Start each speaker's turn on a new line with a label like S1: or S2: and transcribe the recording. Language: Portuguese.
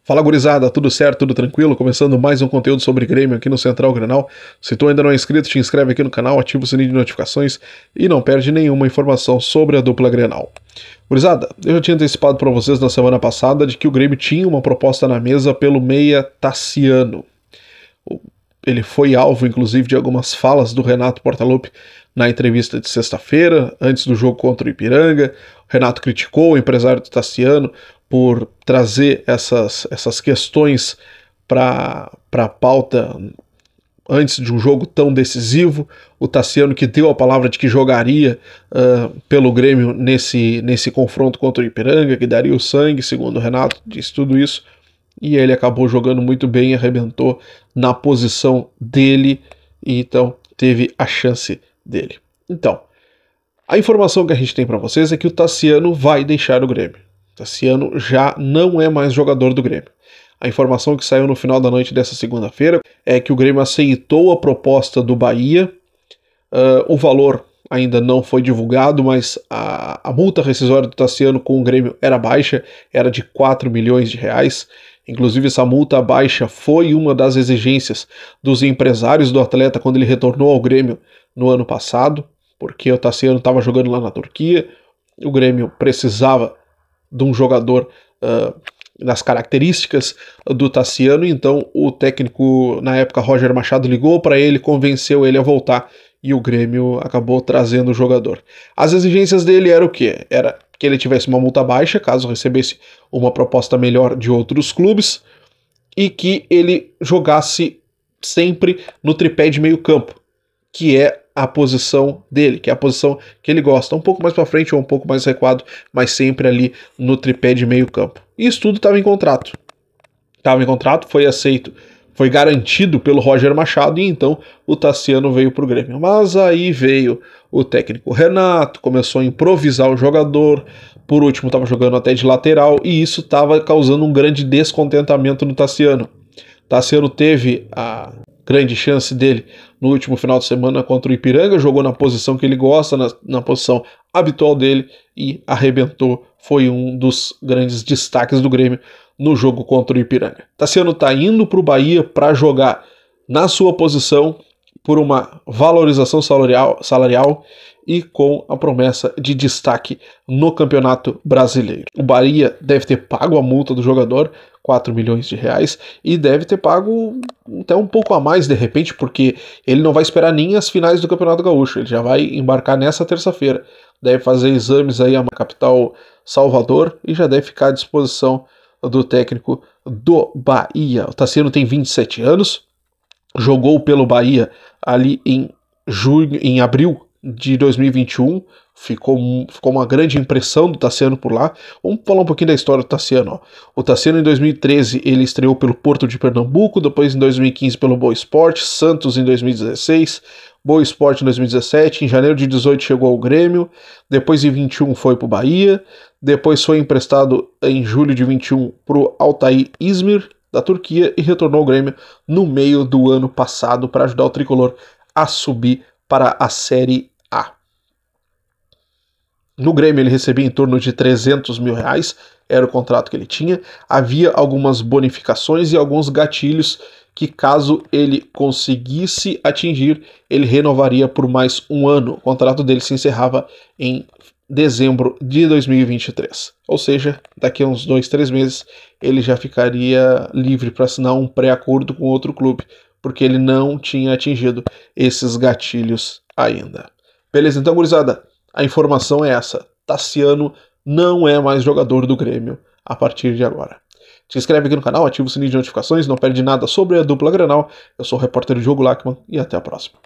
S1: Fala gurizada, tudo certo, tudo tranquilo? Começando mais um conteúdo sobre Grêmio aqui no Central Grenal. Se tu ainda não é inscrito, te inscreve aqui no canal, ativa o sininho de notificações e não perde nenhuma informação sobre a dupla Grenal. Gurizada, eu já tinha antecipado para vocês na semana passada de que o Grêmio tinha uma proposta na mesa pelo meia Tassiano. Ele foi alvo, inclusive, de algumas falas do Renato Portaluppi na entrevista de sexta-feira, antes do jogo contra o Ipiranga. O Renato criticou o empresário do Tassiano por trazer essas questões para a pauta antes de um jogo tão decisivo. O Tassiano que deu a palavra de que jogaria pelo Grêmio nesse confronto contra o Ipiranga, que daria o sangue, segundo o Renato, disse tudo isso. E ele acabou jogando muito bem, arrebentou na posição dele, e então teve a chance dele. Então, a informação que a gente tem para vocês é que o Tassiano vai deixar o Grêmio. O Tassiano já não é mais jogador do Grêmio. A informação que saiu no final da noite dessa segunda-feira é que o Grêmio aceitou a proposta do Bahia. O valor ainda não foi divulgado, mas a multa rescisória do Tassiano com o Grêmio era baixa, era de 4 milhões de reais. Inclusive, essa multa baixa foi uma das exigências dos empresários do atleta quando ele retornou ao Grêmio no ano passado, porque o Tassiano estava jogando lá na Turquia, o Grêmio precisava de um jogador das características do Tassiano, então o técnico, na época, Roger Machado, ligou para ele, convenceu ele a voltar, e o Grêmio acabou trazendo o jogador. As exigências dele eram o quê? Era que ele tivesse uma multa baixa, caso recebesse uma proposta melhor de outros clubes, e que ele jogasse sempre no tripé de meio campo, que é a posição dele, que é a posição que ele gosta, um pouco mais para frente ou um pouco mais recuado, mas sempre ali no tripé de meio campo. E isso tudo estava em contrato. Estava em contrato, foi aceito, foi garantido pelo Roger Machado, e então o Tassiano veio para o Grêmio. Mas aí veio o técnico Renato, começou a improvisar o jogador, por último estava jogando até de lateral, e isso estava causando um grande descontentamento no Tassiano. O Tassiano teve a grande chance dele no último final de semana contra o Ipiranga, jogou na posição que ele gosta, na posição habitual dele, e arrebentou, foi um dos grandes destaques do Grêmio no jogo contra o Ipiranga. Tassiano está indo para o Bahia para jogar na sua posição por uma valorização salarial e com a promessa de destaque no Campeonato Brasileiro. O Bahia deve ter pago a multa do jogador, 4 milhões de reais, e deve ter pago até um pouco a mais de repente, porque ele não vai esperar nem as finais do Campeonato Gaúcho, ele já vai embarcar nessa terça-feira, deve fazer exames aí à capital Salvador e já deve ficar à disposição do técnico do Bahia. O Tassiano tem 27 anos, jogou pelo Bahia ali em abril de 2021, ficou uma grande impressão do Tassiano por lá. Vamos falar um pouquinho da história do Tassiano. Ó. O Tassiano, em 2013, ele estreou pelo Porto de Pernambuco, depois em 2015 pelo Boa Esporte, Santos em 2016, Boa Esporte em 2017, em janeiro de 2018 chegou ao Grêmio, depois em 21 foi para o Bahia, depois foi emprestado em julho de 21 para o Altay Izmir, da Turquia, e retornou ao Grêmio no meio do ano passado para ajudar o tricolor a subir para a Série A. No Grêmio ele recebia em torno de 300 mil reais, era o contrato que ele tinha. Havia algumas bonificações e alguns gatilhos que, caso ele conseguisse atingir, ele renovaria por mais um ano. O contrato dele se encerrava em dezembro de 2023. Ou seja, daqui a uns 2-3 meses ele já ficaria livre para assinar um pré-acordo com outro clube, porque ele não tinha atingido esses gatilhos ainda. Beleza, então, gurizada, a informação é essa. Tassiano não é mais jogador do Grêmio a partir de agora. Se inscreve aqui no canal, ativa o sininho de notificações, não perde nada sobre a dupla Grenal. Eu sou o repórter Diogo Lachmann e até a próxima.